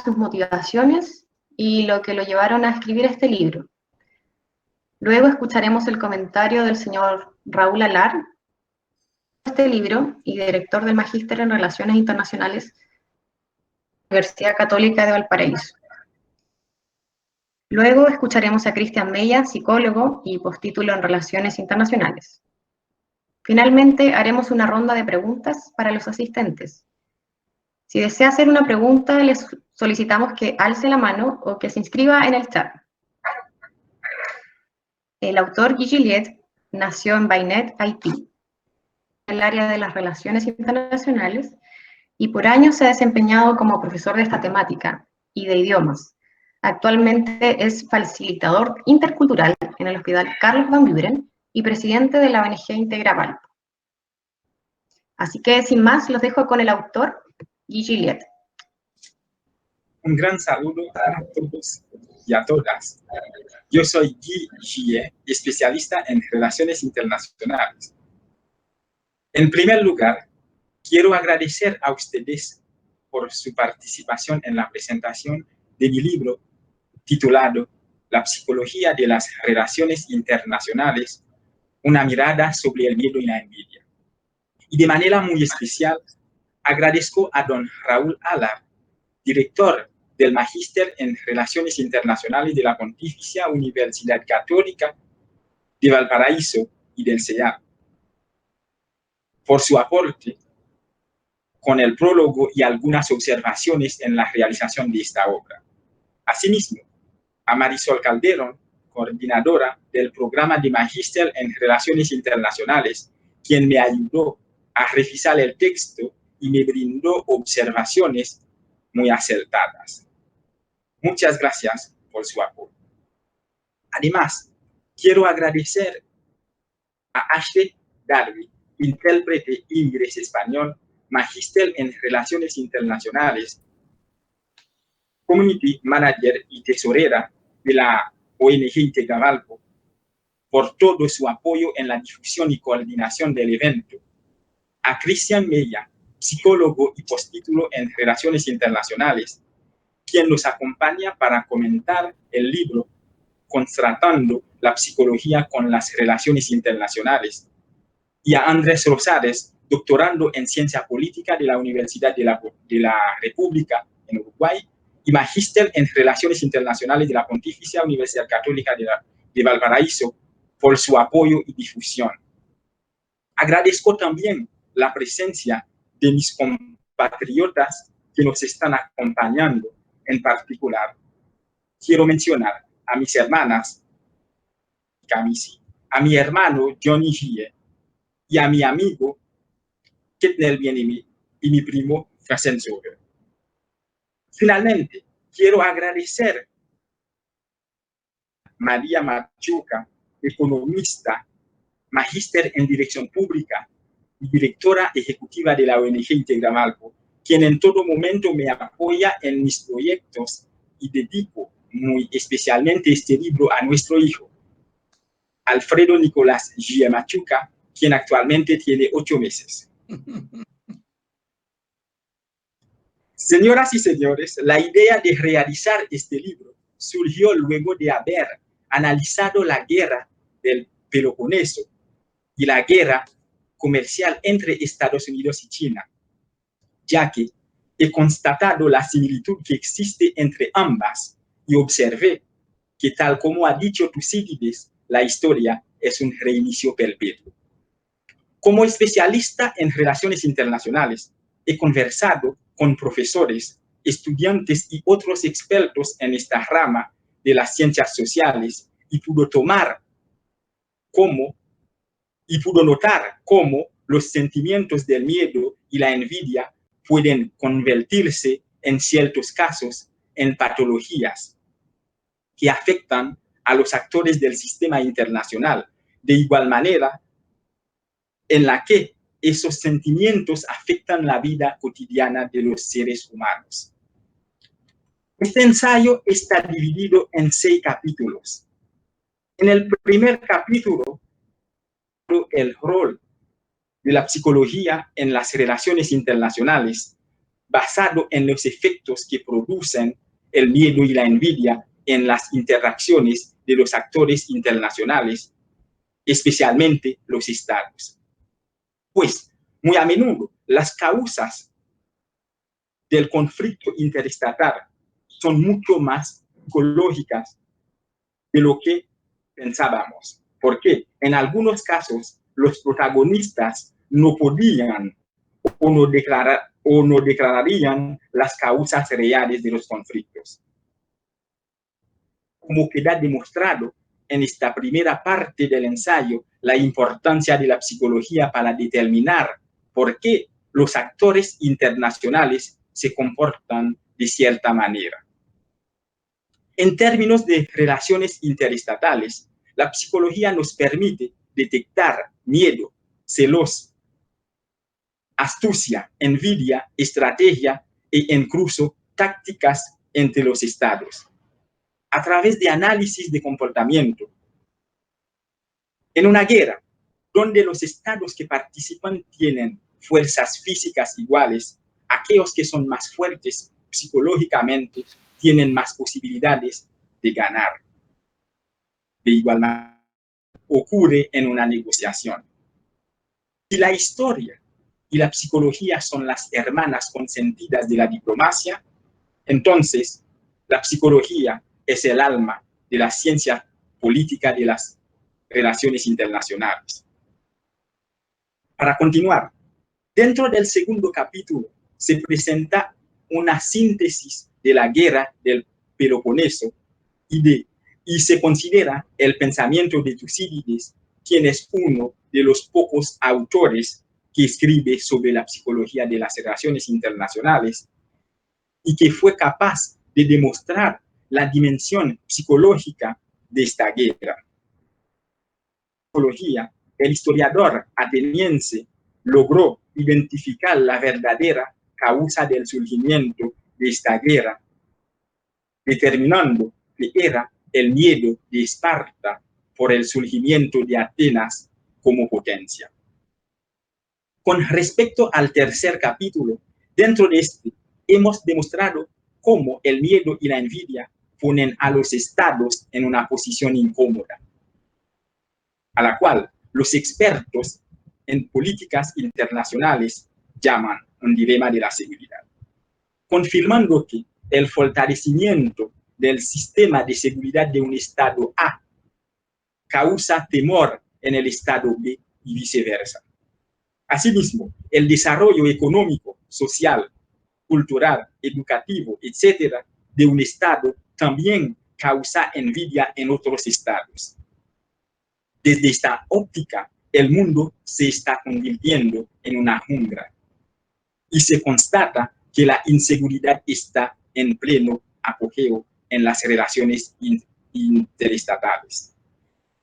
sus motivaciones y lo que lo llevaron a escribir este libro. Luego escucharemos el comentario del señor Raúl Alar, este libro y director del Magíster en Relaciones Internacionales de la Universidad Católica de Valparaíso. Luego escucharemos a Cristian Mella, psicólogo y postítulo en Relaciones Internacionales. Finalmente, haremos una ronda de preguntas para los asistentes. Si desea hacer una pregunta, les solicitamos que alce la mano o que se inscriba en el chat. El autor Guy Gilliette nació en Bainet, Haití, en el área de las relaciones internacionales, y por años se ha desempeñado como profesor de esta temática y de idiomas. Actualmente es facilitador intercultural en el Hospital Carlos Van Buren y presidente de la ONG Integra Valpo. Así que, sin más, los dejo con el autor, Guy Gilliette. Un gran saludo a todos y a todas. Yo soy Guy Gilliette, especialista en relaciones internacionales. En primer lugar, quiero agradecer a ustedes por su participación en la presentación de mi libro titulado La psicología de las relaciones internacionales, una mirada sobre el miedo y la envidia. Y de manera muy especial, agradezco a don Raúl Alar, director del Magíster en Relaciones Internacionales de la Pontificia Universidad Católica de Valparaíso y del CEA, por su aporte con el prólogo y algunas observaciones en la realización de esta obra. Asimismo, a Marisol Calderón, coordinadora del programa de Magíster en Relaciones Internacionales, quien me ayudó a revisar el texto y me brindó observaciones muy acertadas. Muchas gracias por su apoyo. Además, quiero agradecer a Ashley Darby, intérprete inglés-español, magíster en Relaciones Internacionales, community manager y tesorera de la ONG Integra Valpo, por todo su apoyo en la difusión y coordinación del evento. A Cristian Mella, psicólogo y postítulo en Relaciones Internacionales, quien nos acompaña para comentar el libro Contrastando la psicología con las relaciones internacionales, y a Andrés Rosales, doctorando en Ciencia Política de la Universidad de la República en Uruguay y magíster en Relaciones Internacionales de la Pontificia Universidad Católica de Valparaíso, por su apoyo y difusión. Agradezco también la presencia de mis compatriotas que nos están acompañando. En particular, quiero mencionar a mis hermanas, Camisi, a mi hermano Johnny Gilliette y a mi amigo Ketnel Bienimi y mi primo Frasenzo. Finalmente, quiero agradecer a María Machuca, economista, magíster en Dirección Pública y directora ejecutiva de la ONG Integra Valpo, quien en todo momento me apoya en mis proyectos, y dedico muy especialmente este libro a nuestro hijo, Alfredo Nicolás Gilliette Machuca, quien actualmente tiene 8 meses. Señoras y señores, la idea de realizar este libro surgió luego de haber analizado la guerra del Peloponeso y la guerra comercial entre Estados Unidos y China, ya que he constatado la similitud que existe entre ambas y observé que, tal como ha dicho Tucídides, la historia es un reinicio perpetuo. Como especialista en relaciones internacionales, he conversado con profesores, estudiantes y otros expertos en esta rama de las ciencias sociales y pude notar cómo los sentimientos del miedo y la envidia pueden convertirse, en ciertos casos, en patologías que afectan a los actores del sistema internacional, de igual manera en la que esos sentimientos afectan la vida cotidiana de los seres humanos. Este ensayo está dividido en 6 capítulos. En el primer capítulo, el rol de la psicología en las relaciones internacionales, basado en los efectos que producen el miedo y la envidia en las interacciones de los actores internacionales, especialmente los estados. Pues, muy a menudo, las causas del conflicto interestatal son mucho más psicológicas de lo que pensábamos. Porque en algunos casos los protagonistas no podían o no declararían las causas reales de los conflictos. Como queda demostrado en esta primera parte del ensayo, la importancia de la psicología para determinar por qué los actores internacionales se comportan de cierta manera. En términos de relaciones interestatales, la psicología nos permite detectar miedo, celos, astucia, envidia, estrategia e incluso tácticas entre los estados, a través de análisis de comportamiento. En una guerra, donde los estados que participan tienen fuerzas físicas iguales, aquellos que son más fuertes psicológicamente tienen más posibilidades de ganar. De igual manera, ocurre en una negociación. Si la historia y la psicología son las hermanas consentidas de la diplomacia, entonces la psicología es el alma de la ciencia política de las relaciones internacionales. Para continuar, dentro del segundo capítulo se presenta una síntesis de la guerra del Peloponeso y se considera el pensamiento de Tucídides, quien es uno de los pocos autores que escribe sobre la psicología de las relaciones internacionales y que fue capaz de demostrar la dimensión psicológica de esta guerra. El historiador ateniense logró identificar la verdadera causa del surgimiento de esta guerra, determinando que era el miedo de Esparta por el surgimiento de Atenas como potencia. Con respecto al tercer capítulo, dentro de este hemos demostrado cómo el miedo y la envidia ponen a los estados en una posición incómoda, a la cual los expertos en políticas internacionales llaman un dilema de la seguridad, confirmando que el fortalecimiento del sistema de seguridad de un estado A causa temor en el estado B y viceversa. Asimismo, el desarrollo económico, social, cultural, educativo, etcétera, de un estado también causa envidia en otros estados. Desde esta óptica, el mundo se está convirtiendo en una jungla y se constata que la inseguridad está en pleno apogeo en las relaciones interestatales.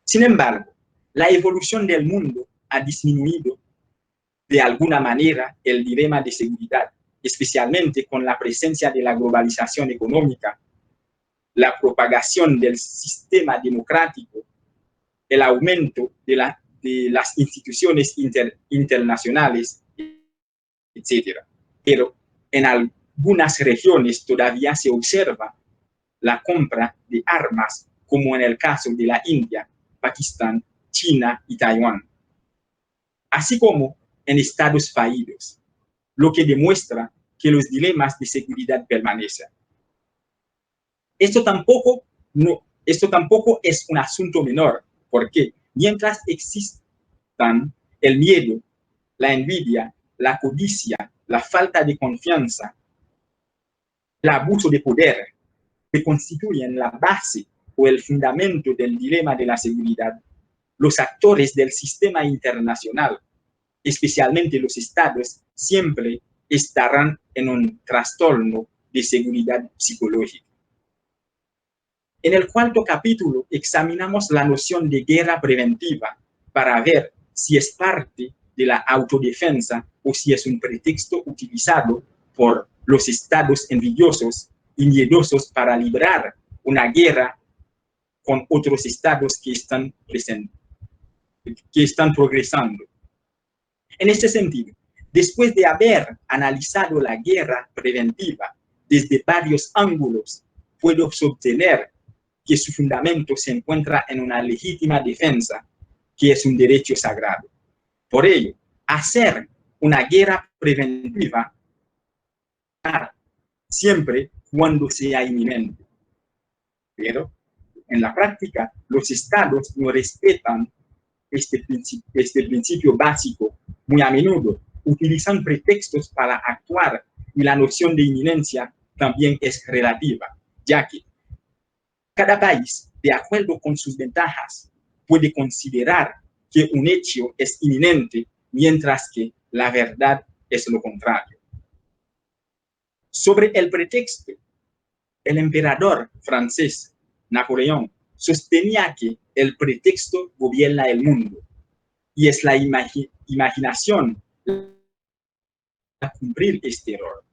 Sin embargo, la evolución del mundo ha disminuido de alguna manera el dilema de seguridad, especialmente con la presencia de la globalización económica, la propagación del sistema democrático, el aumento de las instituciones internacionales, etc. Pero en algunas regiones todavía se observa la compra de armas, como en el caso de la India, Pakistán, China y Taiwán, así como en estados fallidos, lo que demuestra que los dilemas de seguridad permanecen. Esto tampoco es un asunto menor, porque mientras existan el miedo, la envidia, la codicia, la falta de confianza, el abuso de poder, que constituyen la base o el fundamento del dilema de la seguridad, los actores del sistema internacional, especialmente los estados, siempre estarán en un trastorno de seguridad psicológica. En el cuarto capítulo examinamos la noción de guerra preventiva para ver si es parte de la autodefensa o si es un pretexto utilizado por los estados envidiosos y miedosos para librar una guerra con otros estados que están progresando. En este sentido, Después de haber analizado la guerra preventiva desde varios ángulos, puedo obtener que su fundamento se encuentra en una legítima defensa, que es un derecho sagrado. Por ello, hacer una guerra preventiva siempre cuando sea inminente. Pero, en la práctica, los estados no respetan este principio básico. Muy a menudo utilizan pretextos para actuar, y la noción de inminencia también es relativa, ya que cada país, de acuerdo con sus ventajas, puede considerar que un hecho es inminente, mientras que la verdad es lo contrario. Sobre el pretexto, el emperador francés Napoleón sostenía que el pretexto gobierna el mundo, y es la imaginación a cumplir este error.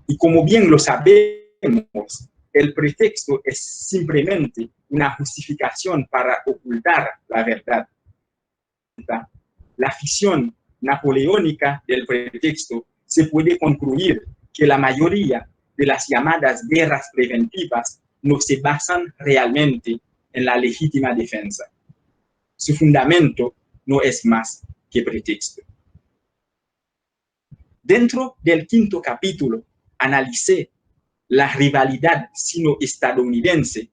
Y como bien lo sabemos, el pretexto es simplemente una justificación para ocultar la verdad. La ficción napoleónica del pretexto se puede concluir que la mayoría de las llamadas guerras preventivas no se basan realmente en la legítima defensa. Su fundamento no es más que pretexto. Dentro del quinto capítulo, analicé la rivalidad sino-estadounidense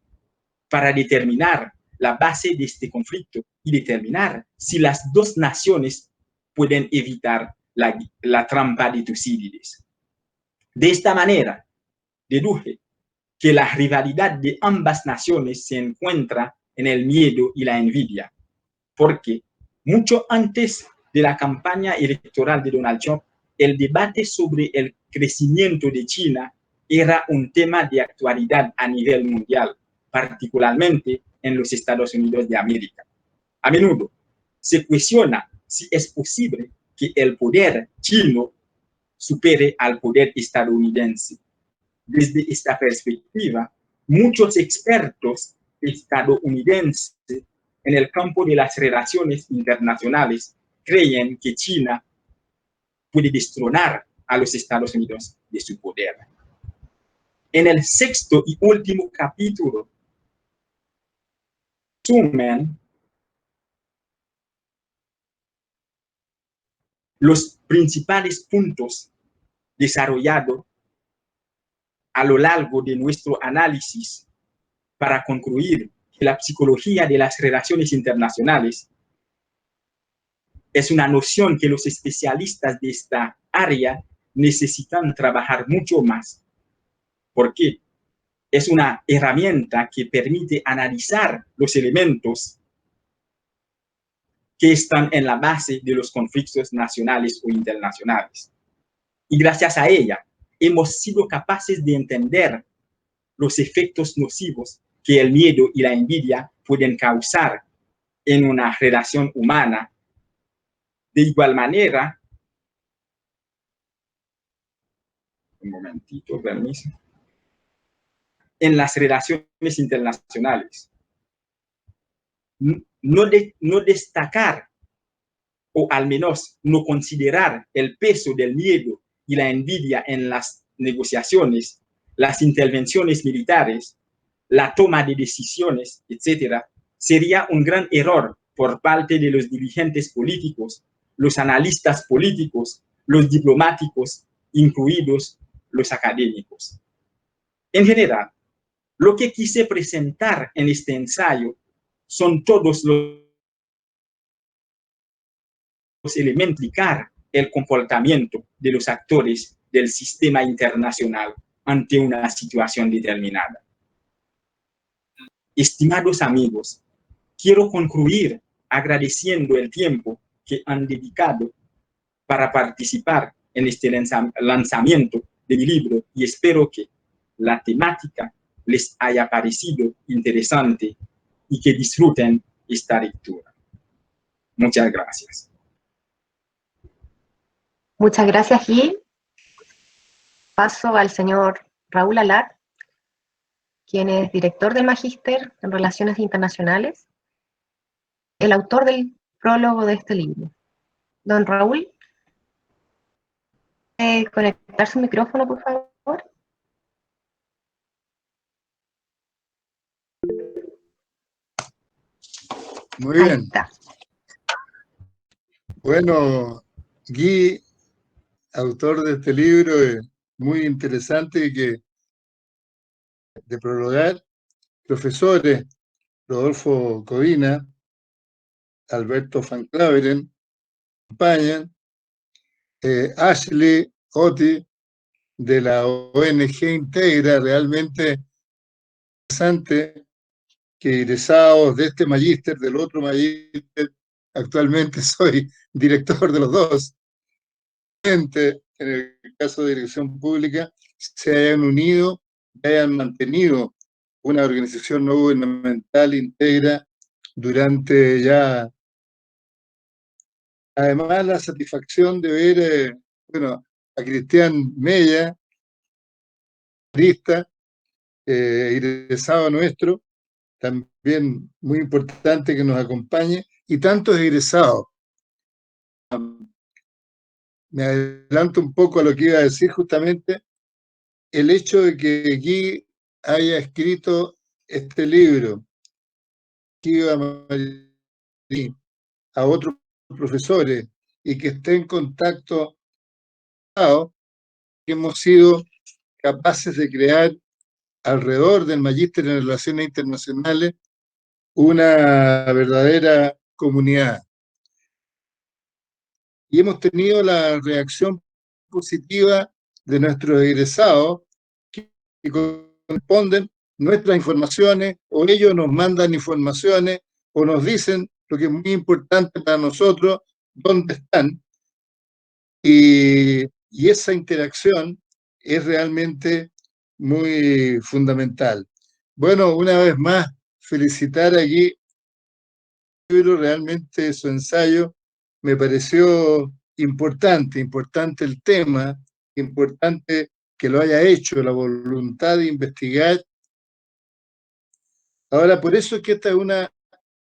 para determinar la base de este conflicto y determinar si las dos naciones pueden evitar la trampa de Tucídides. De esta manera, deduje que la rivalidad de ambas naciones se encuentra en el miedo y la envidia, porque mucho antes de la campaña electoral de Donald Trump, el debate sobre el crecimiento de China era un tema de actualidad a nivel mundial, particularmente en los Estados Unidos de América. A menudo se cuestiona si es posible que el poder chino supere al poder estadounidense. Desde esta perspectiva, muchos expertos estadounidenses en el campo de las relaciones internacionales creen que China puede destronar a los Estados Unidos de su poder. En el sexto y último capítulo, suman los principales puntos desarrollados a lo largo de nuestro análisis para concluir que la psicología de las relaciones internacionales es una noción que los especialistas de esta área necesitan trabajar mucho más, porque es una herramienta que permite analizar los elementos que están en la base de los conflictos nacionales o internacionales. Y gracias a ella, hemos sido capaces de entender los efectos nocivos que el miedo y la envidia pueden causar en una relación humana. De igual manera, un momentito, permiso, en las relaciones internacionales, no destacar o al menos no considerar el peso del miedo y la envidia en las negociaciones, las intervenciones militares, la toma de decisiones, etcétera, sería un gran error por parte de los dirigentes políticos, los analistas políticos, los diplomáticos, incluidos los académicos. En general, lo que quise presentar en este ensayo son todos los elementos indicar el comportamiento de los actores del sistema internacional ante una situación determinada. Estimados amigos, quiero concluir agradeciendo el tiempo que han dedicado para participar en este lanzamiento de mi libro, y espero que la temática les haya parecido interesante y que disfruten esta lectura. Muchas gracias. Muchas gracias, Gil. Paso al señor Raúl Alar, quien es director del Magíster en Relaciones Internacionales, el autor del prólogo de este libro. Don Raúl. conectar su micrófono, por favor? Muy Ahí bien. está. Bueno, Guy, autor de este libro muy interesante y que de prologar, profesores Rodolfo Codina, Alberto Van Claveren, acompañan, Ashley Oti de la ONG Integra, realmente interesante que egresados de este magíster, del otro magíster, actualmente soy director de los dos, en el caso de dirección pública, se hayan unido, hayan mantenido una organización no gubernamental íntegra durante ya, además la satisfacción de ver, bueno, a Cristian Mella, artista, egresado nuestro, también muy importante que nos acompañe, y tantos egresados. Me adelanto un poco a lo que iba a decir justamente, el hecho de que Guy haya escrito este libro, que a otros profesores y que esté en contacto, que hemos sido capaces de crear alrededor del Magíster en Relaciones Internacionales una verdadera comunidad. Y hemos tenido la reacción positiva de nuestros egresados que corresponden nuestras informaciones, o ellos nos mandan informaciones o nos dicen lo que es muy importante para nosotros, dónde están. Y esa interacción es realmente muy fundamental. Bueno, una vez más, felicitar aquí el libro, realmente su ensayo me pareció importante el tema, importante que lo haya hecho, la voluntad de investigar. Ahora, por eso es que esta es una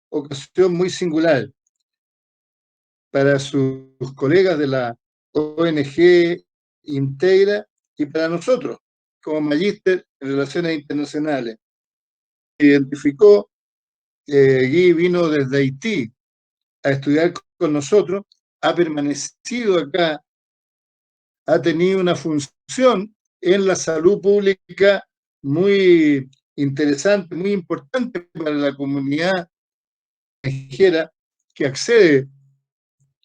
ocasión muy singular para sus colegas de la ONG Integra y para nosotros, como Magíster en Relaciones Internacionales. Identificó, Guy vino desde Haití a estudiar con nosotros, ha permanecido acá, ha tenido una función en la salud pública muy interesante, muy importante para la comunidad extranjera que accede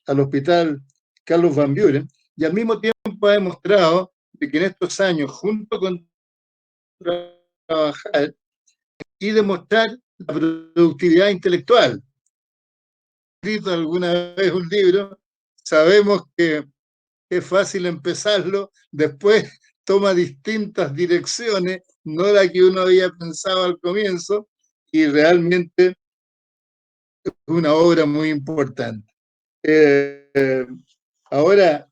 al hospital Carlos Van Buren, y al mismo tiempo ha demostrado de que en estos años, junto con trabajar y demostrar la productividad intelectual. He escrito alguna vez un libro, sabemos que es fácil empezarlo, después toma distintas direcciones, no la que uno había pensado al comienzo, y realmente es una obra muy importante. Ahora,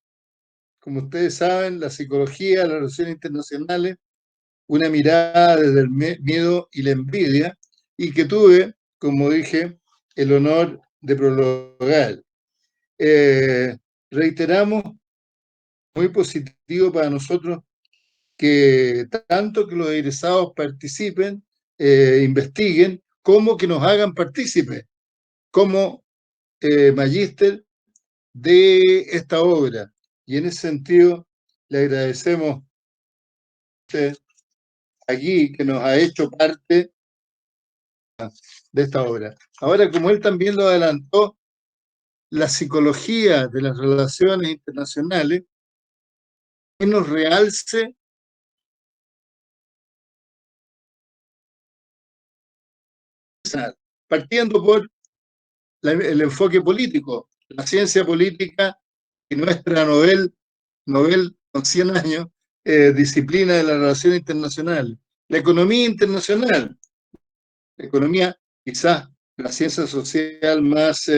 como ustedes saben, la psicología, las relaciones internacionales, una mirada desde el miedo y la envidia, y que tuve, como dije, el honor de prologar. Reiteramos, muy positivo para nosotros que tanto que los egresados participen, investiguen, como que nos hagan partícipes, como magíster de esta obra. Y en ese sentido, le agradecemos aquí que nos ha hecho parte de esta obra. Ahora, como él también lo adelantó, la psicología de las relaciones internacionales nos realce partiendo por el enfoque político, la ciencia política y nuestra Nobel con 100 años, disciplina de las relaciones internacionales, la economía internacional, la economía quizás la ciencia social más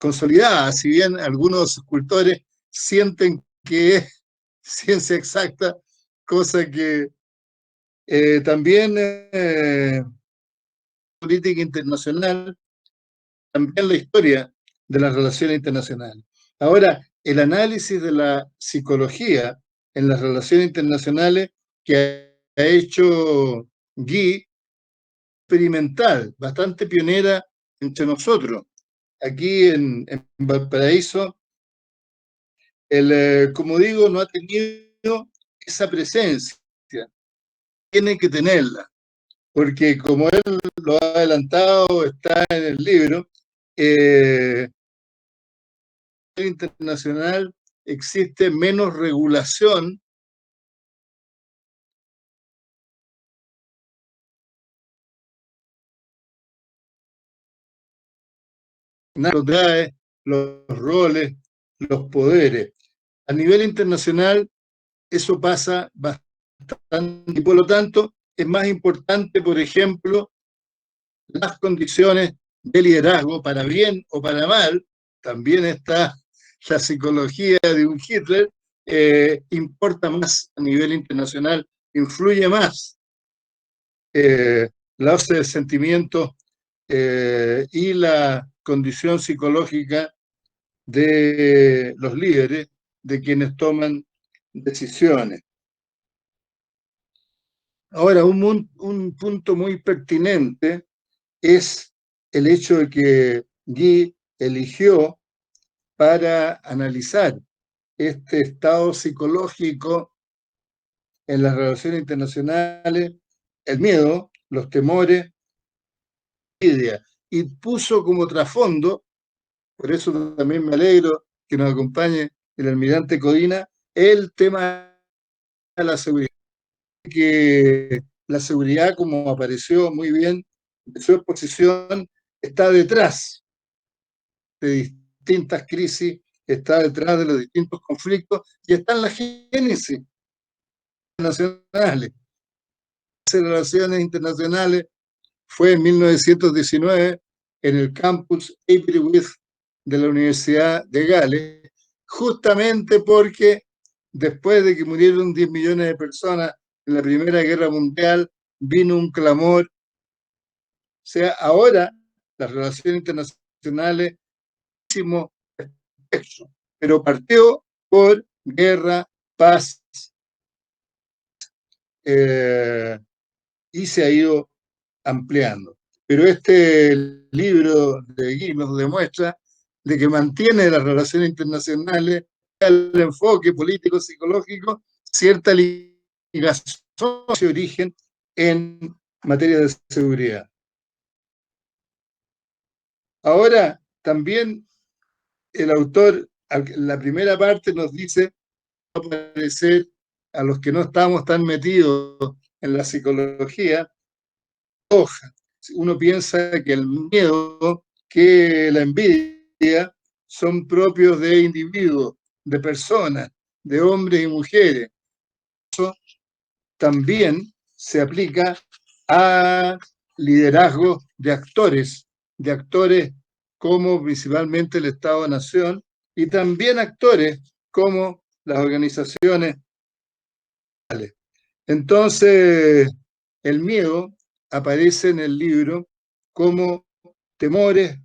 consolidada, si bien algunos escultores sienten que es ciencia exacta, cosa que también política internacional, también la historia de las relaciones internacionales. Ahora, el análisis de la psicología en las relaciones internacionales que ha hecho Guy, experimental, bastante pionera entre nosotros. Aquí en Valparaíso, como digo, no ha tenido esa presencia, tiene que tenerla, porque como él lo ha adelantado, está en el libro, internacional existe menos regulación los roles, los poderes. A nivel internacional eso pasa bastante y por lo tanto es más importante, por ejemplo, las condiciones de liderazgo, para bien o para mal. También está la psicología de un Hitler, importa más a nivel internacional, influye más la base de sentimientos y la condición psicológica de los líderes, de quienes toman decisiones. Ahora, un punto muy pertinente es el hecho de que Guy eligió para analizar este estado psicológico en las relaciones internacionales, el miedo, los temores, la envidia, y puso como trasfondo, por eso también me alegro que nos acompañe el almirante Codina, el tema de la seguridad. Que la seguridad, como apareció muy bien en su exposición, está detrás de distintas crisis, está detrás de los distintos conflictos y está en la génesis nacionales. Las relaciones internacionales fue en 1919 en el campus Aberystwyth de la Universidad de Gales, justamente porque después de que murieron 10 millones de personas en la Primera Guerra Mundial, vino un clamor. O sea, ahora las relaciones internacionales, pero partió por guerra, paz, y se ha ido ampliando. Pero este libro de Guy nos demuestra de que mantiene las relaciones internacionales, el enfoque político, psicológico, cierta ligación de origen en materia de seguridad. Ahora, también el autor, en la primera parte nos dice, parecer a los que no estamos tan metidos en la psicología, uno piensa que el miedo, que la envidia son propios de individuos, de personas, de hombres y mujeres. Eso también se aplica a liderazgo de actores como principalmente el Estado-Nación y también actores como las organizaciones. Entonces, el miedo aparece en el libro como temores,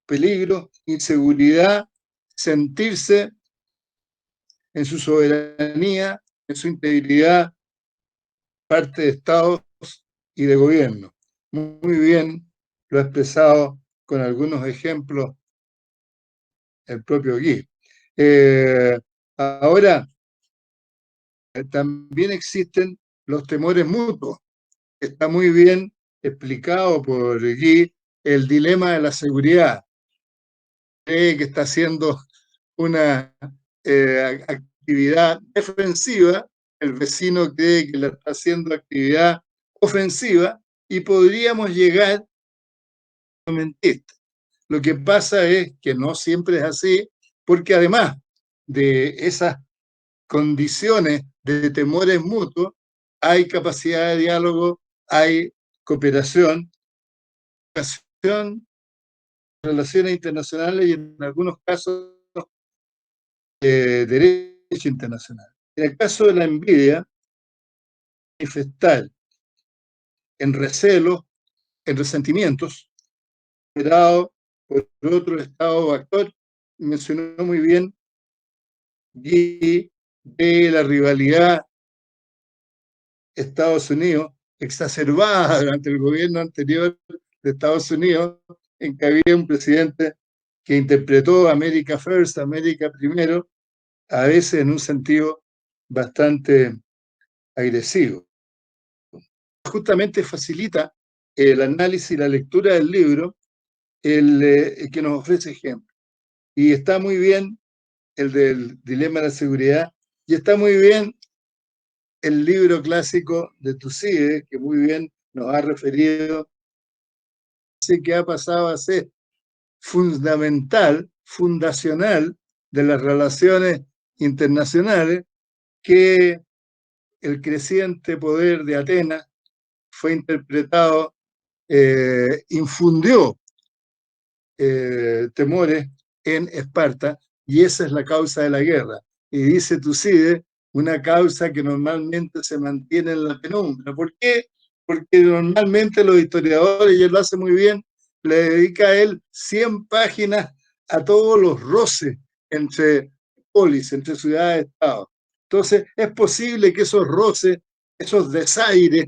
peligros, inseguridad, sentirse en su soberanía, en su integridad, parte de estados y de gobierno. Muy bien lo ha expresado con algunos ejemplos el propio Guy. Ahora, también existen los temores mutuos. Está muy bien explicado por Guy el dilema de la seguridad. Cree que está haciendo una actividad defensiva, el vecino cree que la está haciendo actividad ofensiva y podríamos llegar a mentir. Lo que pasa es que no siempre es así, porque además de esas condiciones de temores mutuos, hay capacidad de diálogo, hay cooperación, relaciones internacionales y en algunos casos derecho internacional. En el caso de la envidia, manifestar en recelo, en resentimientos, generado por otro estado actor, mencionó muy bien y de la rivalidad Estados Unidos, exacerbada durante el gobierno anterior de Estados Unidos, en que había un presidente que interpretó América First, América primero, a veces en un sentido bastante agresivo. Justamente facilita el análisis y la lectura del libro, el que nos ofrece ejemplos. Y está muy bien el del dilema de la seguridad, y está muy bien el libro clásico de Tucídides, que muy bien nos ha referido, que ha pasado a ser fundamental, fundacional de las relaciones internacionales, que el creciente poder de Atenas fue interpretado, infundió temores en Esparta, y esa es la causa de la guerra. Y dice Tucídides, una causa que normalmente se mantiene en la penumbra. ¿Por qué? Porque normalmente los historiadores, y él lo hace muy bien, le dedica a él 100 páginas a todos los roces entre polis, entre ciudades-estados. Entonces, es posible que esos roces, esos desaires,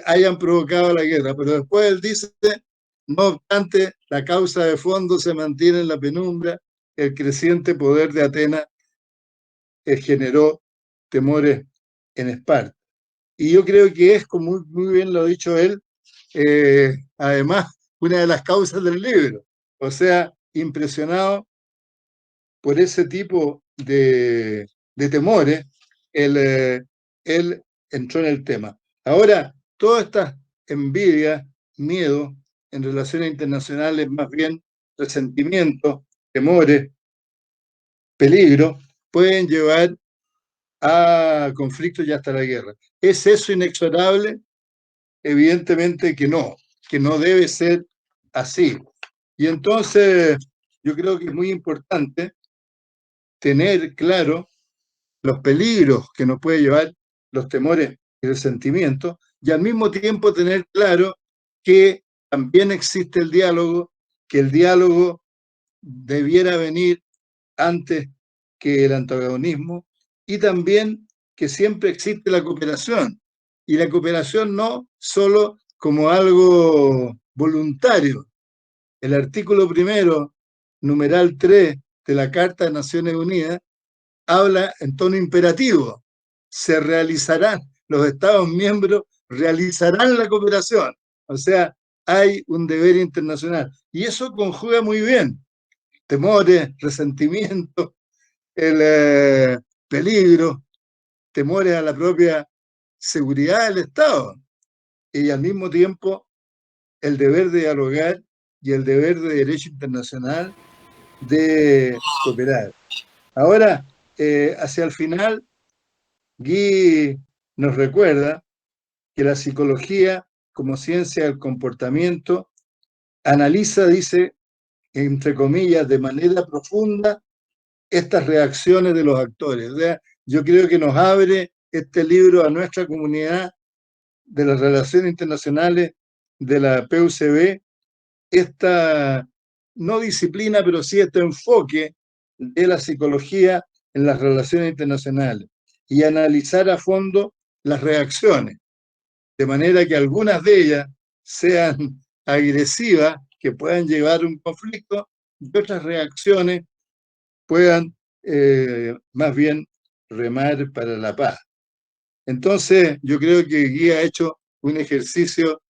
hayan provocado la guerra, pero después él dice, no obstante, la causa de fondo se mantiene en la penumbra. El creciente poder de Atenas generó temores en Esparta. Y yo creo que es, como muy bien lo ha dicho él, además, una de las causas del libro. O sea, impresionado por ese tipo de temores, él entró en el tema. Ahora, todas estas envidias, miedo en relaciones internacionales, más bien resentimientos, temores, peligro, pueden llevar a conflictos y hasta la guerra. ¿Es eso inexorable? Evidentemente que no debe ser así. Y entonces yo creo que es muy importante tener claro los peligros que nos puede llevar los temores y resentimientos, y al mismo tiempo tener claro que también existe el diálogo, que el diálogo debiera venir antes que el antagonismo, y también que siempre existe la cooperación, y la cooperación no solo como algo voluntario. El artículo primero, numeral 3 de la Carta de Naciones Unidas, habla en tono imperativo. Se realizarán, los Estados miembros realizarán la cooperación. O sea, hay un deber internacional. Y eso conjuga muy bien temores, resentimientos, el peligro, temores a la propia seguridad del Estado. Y al mismo tiempo, el deber de dialogar y el deber de derecho internacional de cooperar. Ahora, hacia el final, Guy nos recuerda que la psicología, como ciencia del comportamiento, analiza, dice, entre comillas, de manera profunda estas reacciones de los actores. O sea, yo creo que nos abre este libro a nuestra comunidad de las relaciones internacionales de la PUCB, esta no disciplina, pero sí este enfoque de la psicología en las relaciones internacionales y analizar a fondo las reacciones, de manera que algunas de ellas sean agresivas, que puedan llevar a un conflicto, y otras reacciones puedan más bien remar para la paz. Entonces, yo creo que Guy ha hecho un ejercicio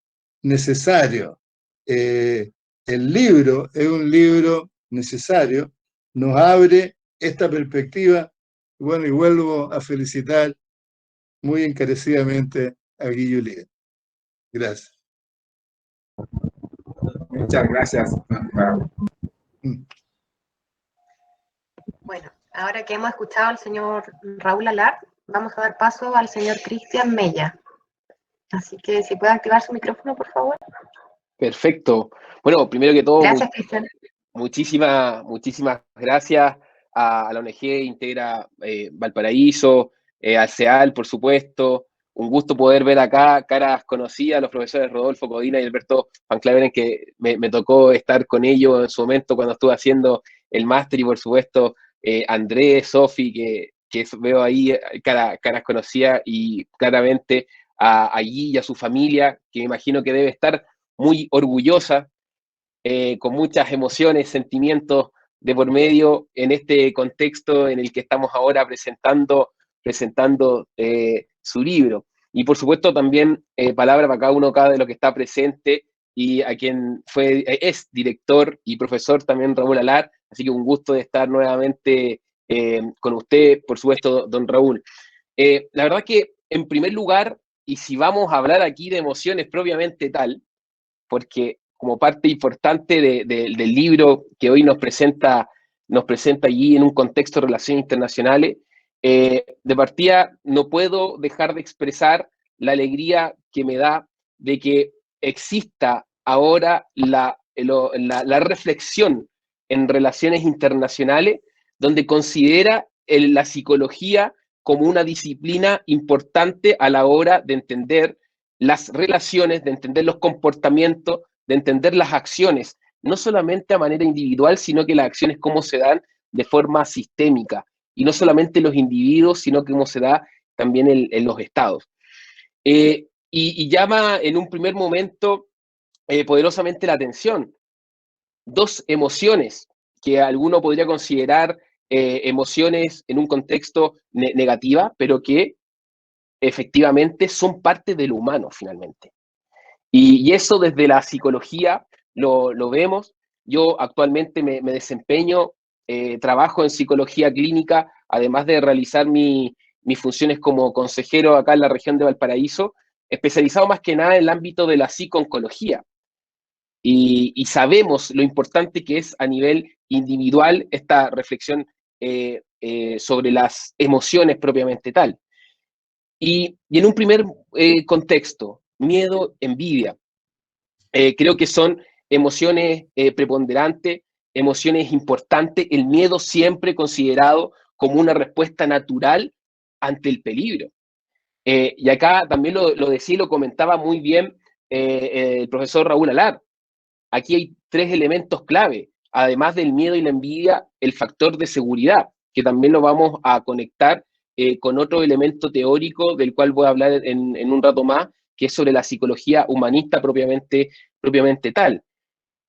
necesario. El libro es un libro necesario, nos abre esta perspectiva. Bueno, y vuelvo a felicitar muy encarecidamente a Guy Juliet. Gracias. Muchas gracias. Bueno, ahora que hemos escuchado al señor Raúl Alar, vamos a dar paso al señor Cristian Mella. Así que si puede activar su micrófono, por favor. Perfecto. Bueno, primero que todo, Gracias, Cristian. muchísimas gracias a la ONG Integra Valparaíso, al CEAL, por supuesto. Un gusto poder ver acá caras conocidas, los profesores Rodolfo Codina y Alberto Van Claveren, que me tocó estar con ellos en su momento cuando estuve haciendo el máster, y por supuesto Andrés, Sofi, que veo ahí caras conocidas, y claramente allí y a su familia, que me imagino que debe estar muy orgullosa, con muchas emociones, sentimientos de por medio en este contexto en el que estamos ahora presentando su libro. Y por supuesto también palabra para cada de los que está presente, y a quien es director y profesor también, Raúl Alar, así que un gusto de estar nuevamente con usted, por supuesto, don Raúl. La verdad que, en primer lugar, y si vamos a hablar aquí de emociones propiamente tal, porque como parte importante del libro que hoy nos presenta allí en un contexto de relaciones internacionales, de partida no puedo dejar de expresar la alegría que me da de que exista ahora la reflexión en relaciones internacionales, donde considera la psicología como una disciplina importante a la hora de entender las relaciones, de entender los comportamientos, de entender las acciones, no solamente a manera individual, sino que las acciones cómo se dan de forma sistémica, y no solamente los individuos, sino cómo se da también en los estados. Y llama en un primer momento poderosamente la atención dos emociones que alguno podría considerar emociones en un contexto negativa, pero que efectivamente son parte de lo humano finalmente. Y eso desde la psicología lo vemos. Yo actualmente me desempeño, trabajo en psicología clínica, además de realizar mis funciones como consejero acá en la región de Valparaíso, especializado más que nada en el ámbito de la psico-oncología. Y sabemos lo importante que es a nivel individual esta reflexión sobre las emociones propiamente tal. Y en un primer contexto, miedo, envidia, creo que son emociones preponderantes, emociones importantes, el miedo siempre considerado como una respuesta natural ante el peligro. Y acá también lo decía y lo comentaba muy bien el profesor Raúl Alar. Aquí hay tres elementos clave, además del miedo y la envidia, el factor de seguridad, que también lo vamos a conectar con otro elemento teórico del cual voy a hablar en un rato más, que es sobre la psicología humanista propiamente tal.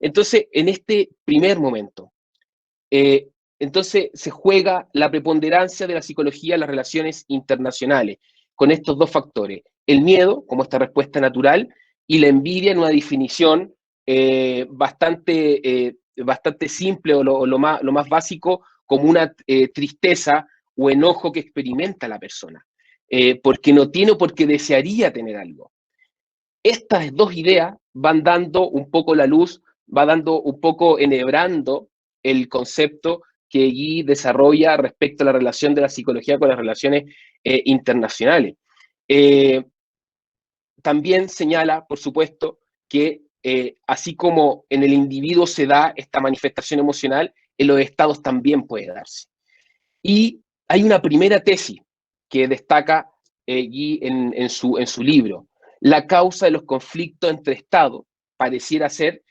Entonces, en este primer momento, entonces se juega la preponderancia de la psicología en las relaciones internacionales, con estos dos factores, el miedo como esta respuesta natural, y la envidia en una definición bastante simple, o lo más básico, como una tristeza o enojo que experimenta la persona, porque no tiene o porque desearía tener algo. Estas dos ideas van dando un poco la luz, va dando un poco enhebrando el concepto que Guy desarrolla respecto a la relación de la psicología con las relaciones internacionales. También señala, por supuesto, que así como en el individuo se da esta manifestación emocional, en los estados también puede darse. Y hay una primera tesis que destaca Guy en su libro. La causa de los conflictos entre estados pareciera ser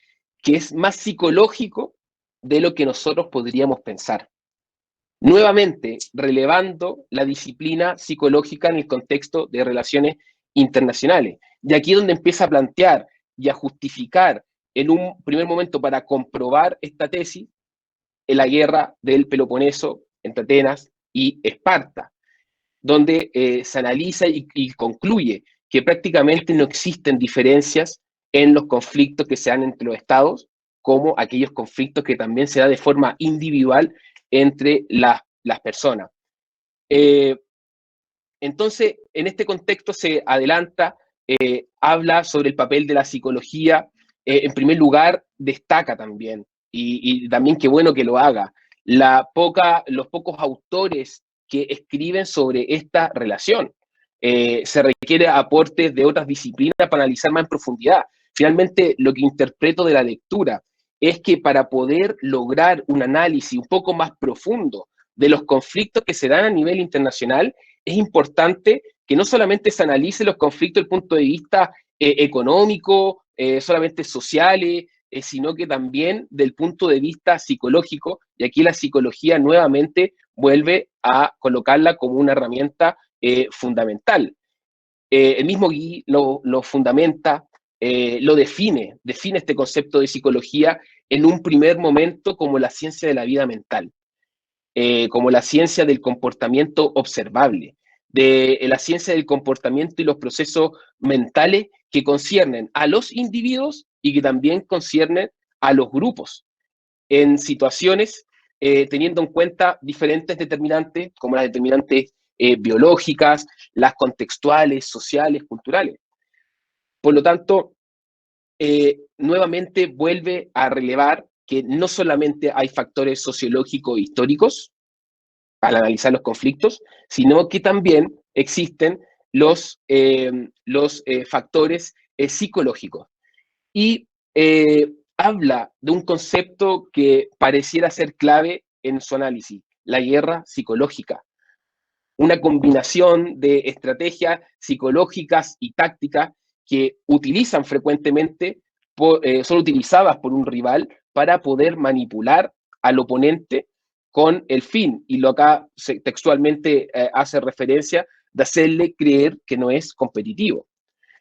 que es más psicológico de lo que nosotros podríamos pensar. Nuevamente, relevando la disciplina psicológica en el contexto de relaciones internacionales. Y aquí es donde empieza a plantear y a justificar en un primer momento, para comprobar esta tesis, en la guerra del Peloponeso entre Atenas y Esparta, donde se analiza y concluye que prácticamente no existen diferencias en los conflictos que se dan entre los estados, como aquellos conflictos que también se dan de forma individual entre las personas. Entonces, en este contexto se adelanta, habla sobre el papel de la psicología. En primer lugar, destaca también, y también qué bueno que lo haga, los pocos autores que escriben sobre esta relación. Se requiere aportes de otras disciplinas para analizar más en profundidad. Finalmente, lo que interpreto de la lectura es que para poder lograr un análisis un poco más profundo de los conflictos que se dan a nivel internacional, es importante que no solamente se analice los conflictos desde el punto de vista económico, solamente sociales, sino que también del punto de vista psicológico, y aquí la psicología nuevamente vuelve a colocarla como una herramienta fundamental. El mismo Guy lo fundamenta, lo define este concepto de psicología en un primer momento como la ciencia de la vida mental, como la ciencia del comportamiento observable, de la ciencia del comportamiento y los procesos mentales que conciernen a los individuos y que también conciernen a los grupos en situaciones teniendo en cuenta diferentes determinantes, como las determinantes biológicas, las contextuales, sociales, culturales. Por lo tanto, nuevamente vuelve a relevar que no solamente hay factores sociológicos e históricos al analizar los conflictos, sino que también existen los factores psicológicos. Y habla de un concepto que pareciera ser clave en su análisis, la guerra psicológica. Una combinación de estrategias psicológicas y tácticas que utilizan frecuentemente, son utilizadas por un rival para poder manipular al oponente con el fin, y lo acá textualmente hace referencia, de hacerle creer que no es competitivo.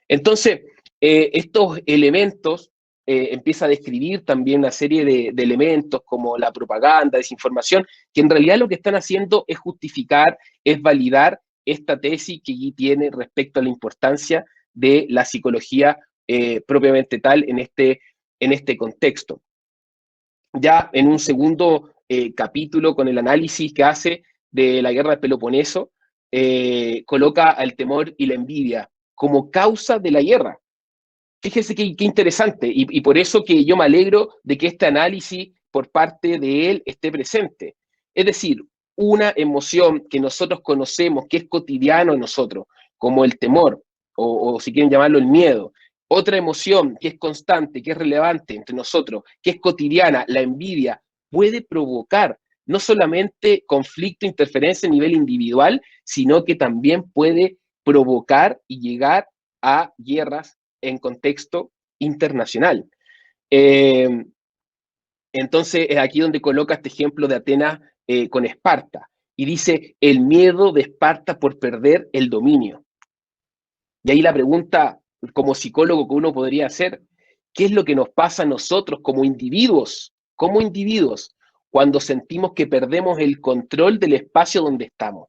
Entonces, estos elementos empieza a describir también una serie de elementos como la propaganda, desinformación, que en realidad lo que están haciendo es justificar, es validar esta tesis que Guy tiene respecto a la importancia de la psicología propiamente tal en este contexto. Ya en un segundo capítulo, con el análisis que hace de la guerra del Peloponeso, coloca al temor y la envidia como causa de la guerra. Fíjese qué interesante, y por eso que yo me alegro de que este análisis por parte de él esté presente. Es decir, una emoción que nosotros conocemos, que es cotidiano en nosotros, como el temor, o si quieren llamarlo el miedo. Otra emoción que es constante, que es relevante entre nosotros, que es cotidiana, la envidia, puede provocar no solamente conflicto, interferencia a nivel individual, sino que también puede provocar y llegar a guerras en contexto internacional. Entonces es aquí donde coloca este ejemplo de Atenas con Esparta, y dice, el miedo de Esparta por perder el dominio. Y ahí la pregunta como psicólogo que uno podría hacer, ¿qué es lo que nos pasa a nosotros como individuos, cuando sentimos que perdemos el control del espacio donde estamos?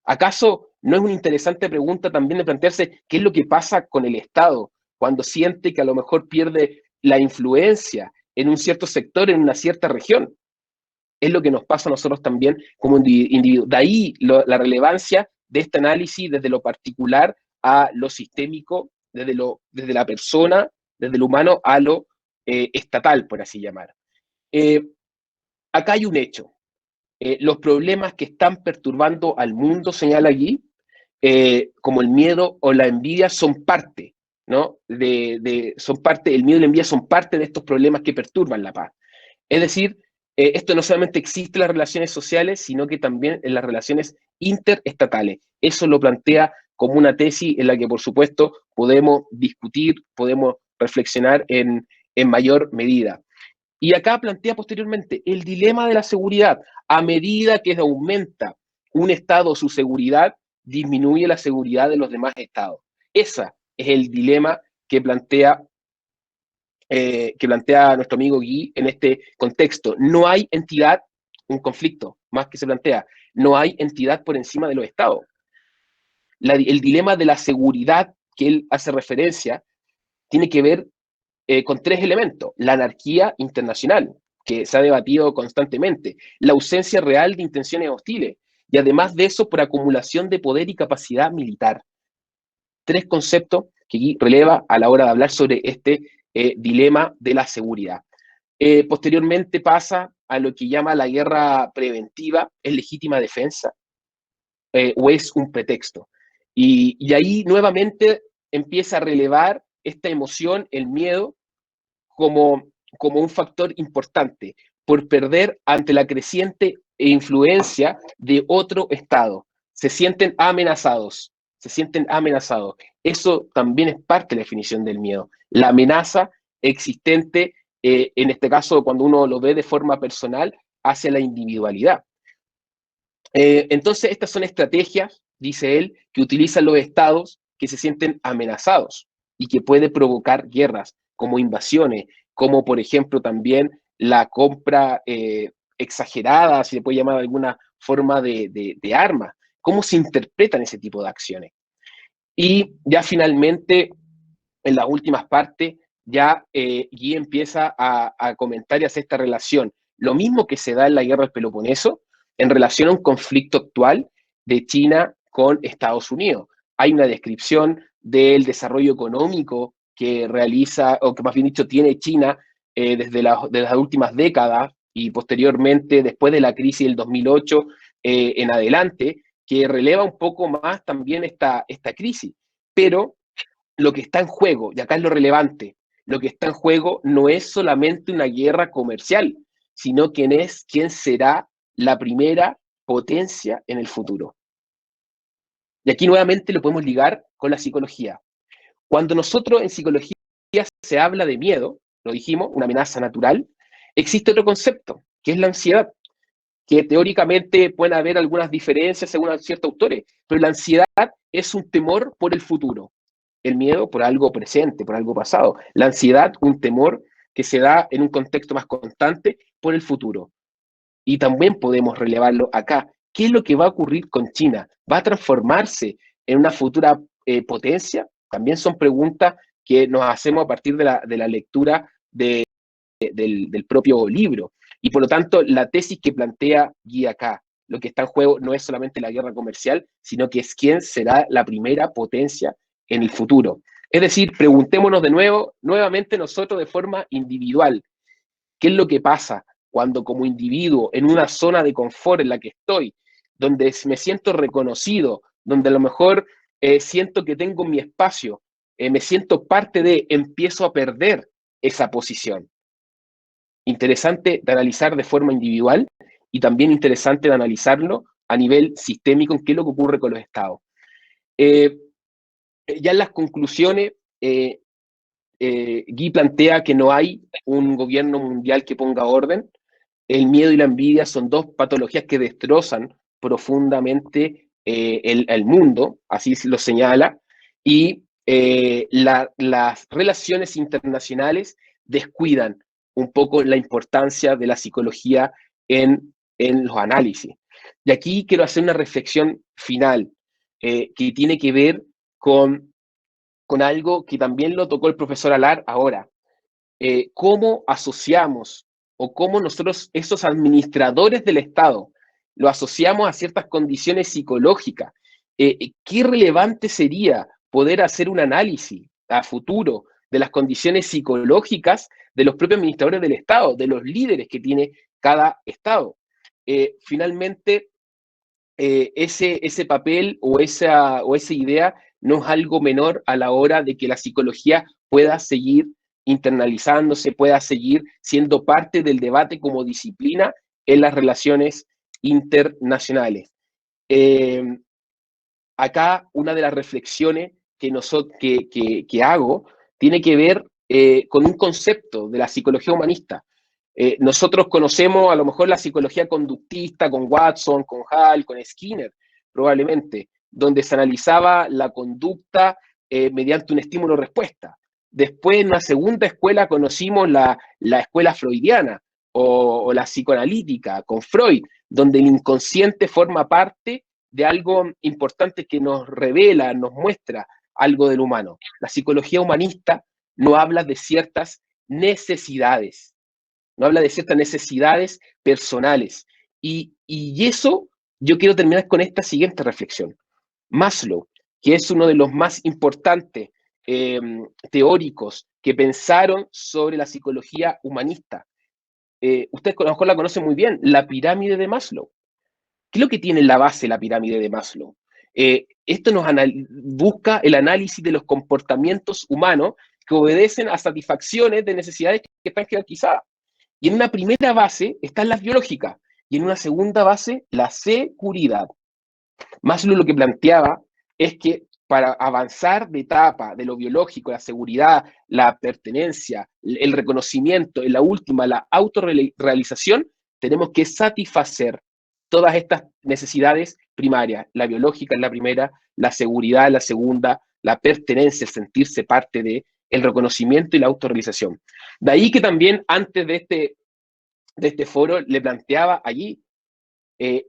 ¿Acaso no es una interesante pregunta también de plantearse qué es lo que pasa con el Estado cuando siente que a lo mejor pierde la influencia en un cierto sector, en una cierta región? Es lo que nos pasa a nosotros también como individuos. De ahí la relevancia de este análisis desde lo particular a lo sistémico, desde la persona, desde lo humano a lo estatal, por así llamar. Acá hay un hecho. Los problemas que están perturbando al mundo, señala allí, como el miedo o la envidia, son parte, ¿no? Son parte, el miedo y la envidia son parte de estos problemas que perturban la paz. Es decir, esto no solamente existe en las relaciones sociales, sino que también en las relaciones interestatales. Eso lo plantea como una tesis en la que, por supuesto, podemos discutir, podemos reflexionar en mayor medida. Y acá plantea posteriormente el dilema de la seguridad. A medida que aumenta un estado su seguridad, disminuye la seguridad de los demás estados. Ese es el dilema que plantea nuestro amigo Guy en este contexto. No hay entidad, un conflicto más que se plantea, no hay entidad por encima de los estados. El dilema de la seguridad que él hace referencia tiene que ver con tres elementos: la anarquía internacional, que se ha debatido constantemente, la ausencia real de intenciones hostiles, y además de eso, por acumulación de poder y capacidad militar. Tres conceptos que Guy releva a la hora de hablar sobre este dilema de la seguridad. Posteriormente pasa a lo que llama la guerra preventiva, ¿es legítima defensa o es un pretexto? Y ahí nuevamente empieza a relevar esta emoción, el miedo, como un factor importante, por perder ante la creciente influencia de otro Estado. Se sienten amenazados. Eso también es parte de la definición del miedo. La amenaza existente, en este caso, cuando uno lo ve de forma personal, hacia la individualidad. Entonces, estas son estrategias, dice él, que utilizan los estados que se sienten amenazados y que puede provocar guerras, como invasiones, como por ejemplo también la compra exagerada, si se puede llamar de alguna forma, de armas. ¿Cómo se interpretan ese tipo de acciones? Y ya finalmente, en las últimas partes, ya Guy empieza a comentar y hacer esta relación. Lo mismo que se da en la guerra del Peloponeso, en relación a un conflicto actual de China con Estados Unidos. Hay una descripción del desarrollo económico que realiza, o que más bien dicho tiene China desde las últimas décadas y posteriormente, después de la crisis del 2008 en adelante, que releva un poco más también esta crisis. Pero lo que está en juego, y acá es lo relevante, lo que está en juego no es solamente una guerra comercial, sino quién será la primera potencia en el futuro. Y aquí nuevamente lo podemos ligar con la psicología. Cuando nosotros en psicología se habla de miedo, lo dijimos, una amenaza natural, existe otro concepto, que es la ansiedad, que teóricamente pueden haber algunas diferencias según ciertos autores, pero la ansiedad es un temor por el futuro. El miedo por algo presente, por algo pasado. La ansiedad, un temor que se da en un contexto más constante por el futuro. Y también podemos relevarlo acá. ¿Qué es lo que va a ocurrir con China? ¿Va a transformarse en una futura potencia? También son preguntas que nos hacemos a partir de la lectura del propio libro. Y por lo tanto, la tesis que plantea Guy acá, lo que está en juego no es solamente la guerra comercial, sino que es quién será la primera potencia en el futuro. Es decir, preguntémonos nuevamente nosotros de forma individual, ¿qué es lo que pasa cuando como individuo, en una zona de confort en la que estoy, donde me siento reconocido, donde a lo mejor siento que tengo mi espacio, me siento parte empiezo a perder esa posición? Interesante de analizar de forma individual y también interesante de analizarlo a nivel sistémico en qué es lo que ocurre con los estados. Ya en las conclusiones, Guy plantea que no hay un gobierno mundial que ponga orden. El miedo y la envidia son dos patologías que destrozan profundamente el mundo, así lo señala, y las relaciones internacionales descuidan un poco la importancia de la psicología en los análisis. Y aquí quiero hacer una reflexión final que tiene que ver con algo que también lo tocó el profesor Alar ahora. ¿Cómo asociamos o cómo nosotros, esos administradores del Estado, lo asociamos a ciertas condiciones psicológicas? ¿Qué relevante sería poder hacer un análisis a futuro de las condiciones psicológicas de los propios administradores del Estado, de los líderes que tiene cada Estado? Finalmente, ese papel o esa idea no es algo menor a la hora de que la psicología pueda seguir internalizándose, pueda seguir siendo parte del debate como disciplina en las relaciones internacionales. Acá una de las reflexiones que hago tiene que ver con un concepto de la psicología humanista. Nosotros conocemos a lo mejor la psicología conductista con Watson, con Hall, con Skinner, probablemente, donde se analizaba la conducta mediante un estímulo-respuesta. Después, en una segunda escuela, conocimos la escuela freudiana o la psicoanalítica con Freud, donde el inconsciente forma parte de algo importante que nos revela, nos muestra algo del humano. La psicología humanista no habla de ciertas necesidades, no habla de ciertas necesidades personales. Y eso yo quiero terminar con esta siguiente reflexión. Maslow, que es uno de los más importantes teóricos que pensaron sobre la psicología humanista. Ustedes a lo mejor la conocen muy bien, la pirámide de Maslow. ¿Qué es lo que tiene en la base la pirámide de Maslow? Esto busca el análisis de los comportamientos humanos que obedecen a satisfacciones de necesidades que están jerarquizadas. Y en una primera base están las biológicas y en una segunda base la seguridad. Maslow lo que planteaba es que para avanzar de etapa de lo biológico, la seguridad, la pertenencia, el reconocimiento, en la última, la autorrealización, tenemos que satisfacer todas estas necesidades primarias. La biológica es la primera, la seguridad es la segunda, la pertenencia, el sentirse parte de, el reconocimiento y la autorrealización. De ahí que también antes de este foro le planteaba allí, ¿qué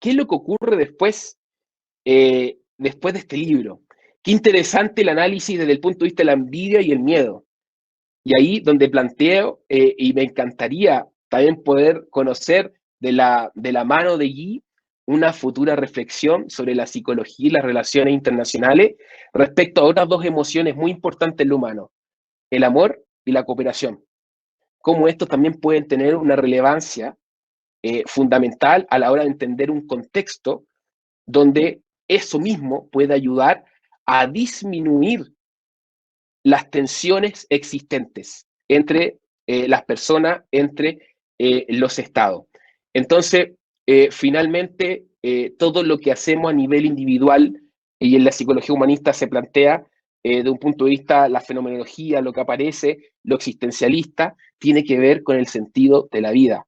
es lo que ocurre después de este libro? Qué interesante el análisis desde el punto de vista de la envidia y el miedo. Y ahí donde planteo, y me encantaría también poder conocer de la mano de Guy una futura reflexión sobre la psicología y las relaciones internacionales respecto a otras dos emociones muy importantes en lo humano, el amor y la cooperación. Cómo estos también pueden tener una relevancia fundamental a la hora de entender un contexto donde eso mismo puede ayudar a disminuir las tensiones existentes entre las personas, entre los estados. Entonces, finalmente, todo lo que hacemos a nivel individual y en la psicología humanista se plantea de un punto de vista, la fenomenología, lo que aparece, lo existencialista, tiene que ver con el sentido de la vida.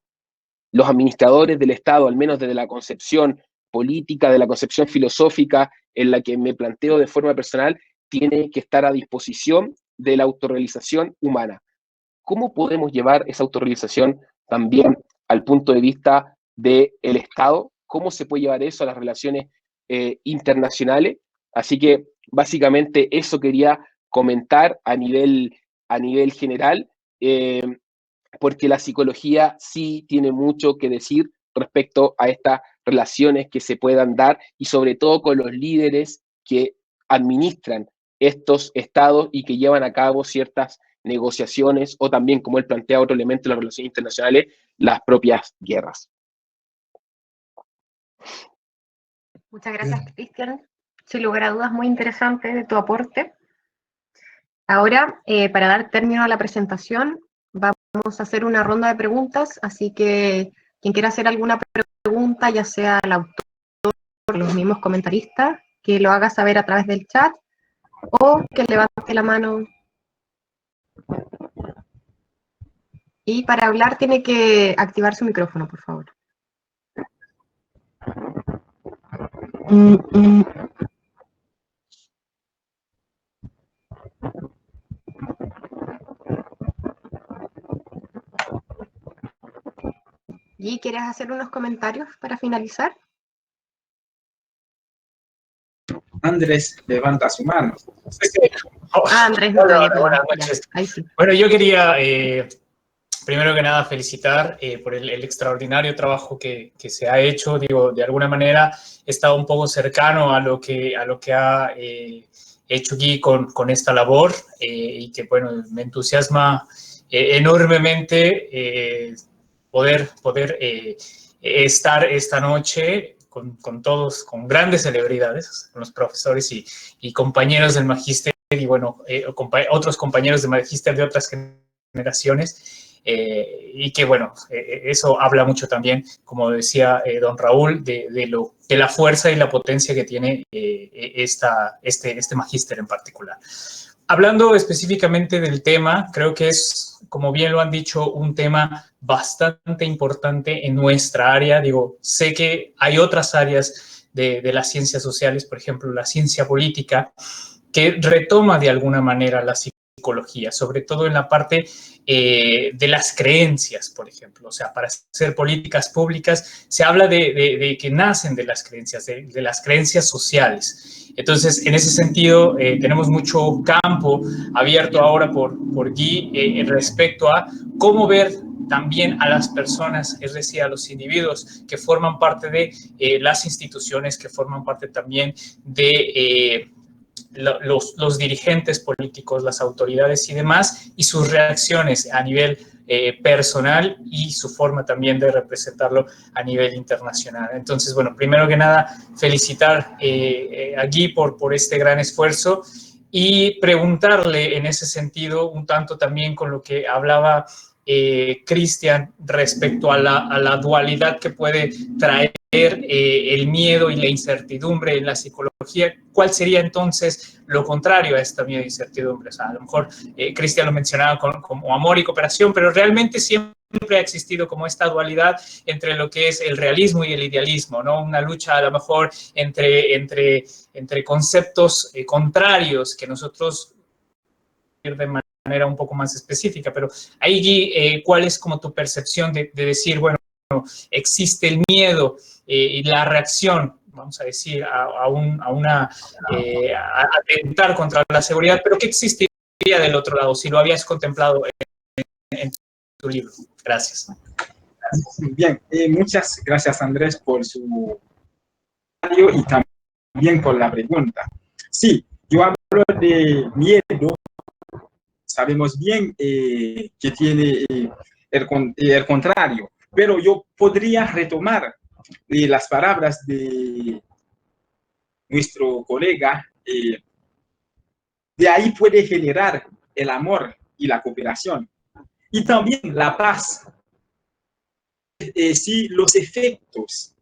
Los administradores del Estado, al menos desde la concepción política, de la concepción filosófica en la que me planteo de forma personal, tiene que estar a disposición de la autorrealización humana. ¿Cómo podemos llevar esa autorrealización también al punto de vista del Estado? ¿Cómo se puede llevar eso a las relaciones internacionales? Así que básicamente eso quería comentar a nivel general, porque la psicología sí tiene mucho que decir respecto a estas relaciones que se puedan dar y sobre todo con los líderes que administran estos estados y que llevan a cabo ciertas negociaciones o también, como él plantea otro elemento de las relaciones internacionales, las propias guerras. Muchas gracias, Cristian. Sin lugar a dudas, muy interesante de tu aporte. Ahora, para dar término a la presentación, vamos a hacer una ronda de preguntas, así que quien quiera hacer alguna pregunta, ya sea el autor o los mismos comentaristas, que lo haga saber a través del chat o que levante la mano. Y para hablar tiene que activar su micrófono, por favor. ¿Y quieres hacer unos comentarios para finalizar? Andrés levanta su mano. Andrés, no Hola, buenas noches. Ahí sí. Bueno, yo quería, primero que nada, felicitar por el extraordinario trabajo que se ha hecho. Digo, de alguna manera he estado un poco cercano a lo que ha hecho Guy con esta labor y que, bueno, me entusiasma enormemente poder estar esta noche con todos, con grandes celebridades, con los profesores y compañeros del magíster y, bueno, otros compañeros de magíster de otras generaciones, y que, bueno, eso habla mucho también, como decía don Raúl, de la fuerza y la potencia que tiene este magíster en particular. Hablando específicamente del tema, creo que es, como bien lo han dicho, un tema bastante importante en nuestra área. Digo, sé que hay otras áreas de las ciencias sociales, por ejemplo, la ciencia política, que retoma de alguna manera la psicología, sobre todo en la parte de las creencias, por ejemplo. O sea, para hacer políticas públicas se habla de que nacen de las creencias, de las creencias sociales. Entonces, en ese sentido, tenemos mucho campo abierto ahora por Guy respecto a cómo ver también a las personas, es decir, a los individuos que forman parte de las instituciones, que forman parte también de los dirigentes políticos, las autoridades y demás, y sus reacciones a nivel personal y su forma también de representarlo a nivel internacional. Entonces, bueno, primero que nada, felicitar a Guy por este gran esfuerzo y preguntarle en ese sentido un tanto también con lo que hablaba Cristian respecto a la dualidad que puede traer el miedo y la incertidumbre en la psicología ¿cuál sería entonces lo contrario a esta miedo e incertidumbre? O sea, a lo mejor Cristian lo mencionaba como amor y cooperación, pero realmente siempre ha existido como esta dualidad entre lo que es el realismo y el idealismo, ¿no? Una lucha a lo mejor entre conceptos contrarios que nosotros de manera un poco más específica, pero ahí, Gui, ¿cuál es como tu percepción de decir, bueno, existe el miedo y la reacción, vamos a decir, a atentar contra la seguridad, pero qué existiría del otro lado, si lo habías contemplado en tu libro? Gracias. Bien, muchas gracias, Andrés, por su comentario y también por la pregunta. Sí, yo hablo de miedo. Sabemos bien que tiene el contrario, pero yo podría retomar las palabras de nuestro colega. De ahí puede generar el amor y la cooperación. Y también la paz. Si los efectos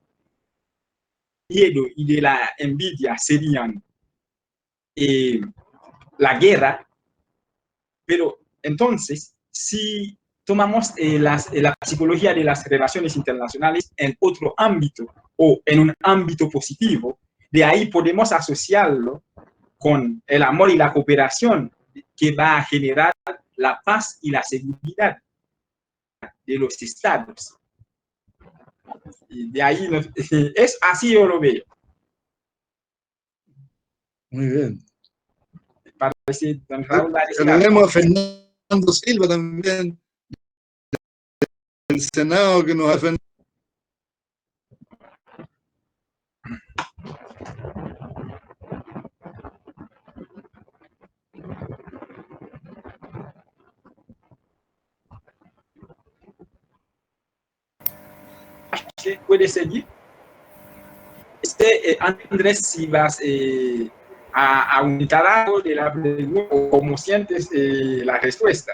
del miedo y de la envidia serían la guerra, pero entonces, si tomamos la psicología de las relaciones internacionales en otro ámbito o en un ámbito positivo, de ahí podemos asociarlo con el amor y la cooperación que va a generar la paz y la seguridad de los estados. Y de ahí, es así yo lo veo. Muy bien. Parece, don Raúl, saludemos a Fernando Silva también, del Senado, que nos ha... ¿Puede seguir? Andrés, si vas a aumentar algo de la pregunta o cómo sientes la respuesta.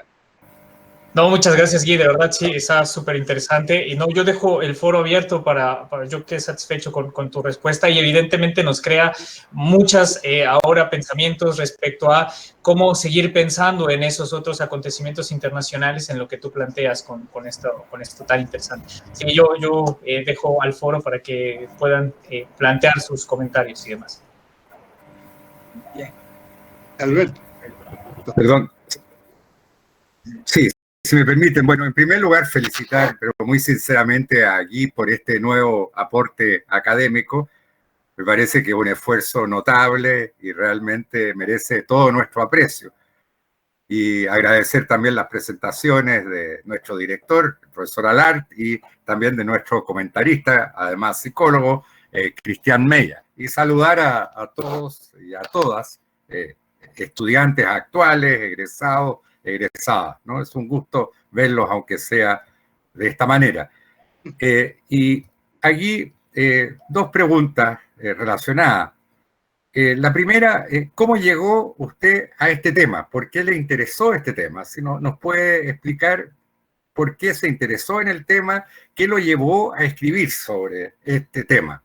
No, muchas gracias, Gui, de verdad, sí, está súper interesante. Y no, yo dejo el foro abierto para yo quedé satisfecho con tu respuesta y evidentemente nos crea muchas ahora pensamientos respecto a cómo seguir pensando en esos otros acontecimientos internacionales en lo que tú planteas con esto tan interesante. Así que yo dejo al foro para que puedan plantear sus comentarios y demás. Bien. Alberto. Perdón. Sí, si me permiten. Bueno, en primer lugar, felicitar, pero muy sinceramente, a Gui por este nuevo aporte académico. Me parece que es un esfuerzo notable y realmente merece todo nuestro aprecio. Y agradecer también las presentaciones de nuestro director, el profesor Alart, y también de nuestro comentarista, además psicólogo, Cristian Mella. Y saludar a todos y a todas, estudiantes actuales, egresadas, ¿no? Es un gusto verlos, aunque sea de esta manera. Y aquí dos preguntas relacionadas. La primera, ¿cómo llegó usted a este tema? ¿Por qué le interesó este tema? Si nos puede explicar por qué se interesó en el tema, qué lo llevó a escribir sobre este tema.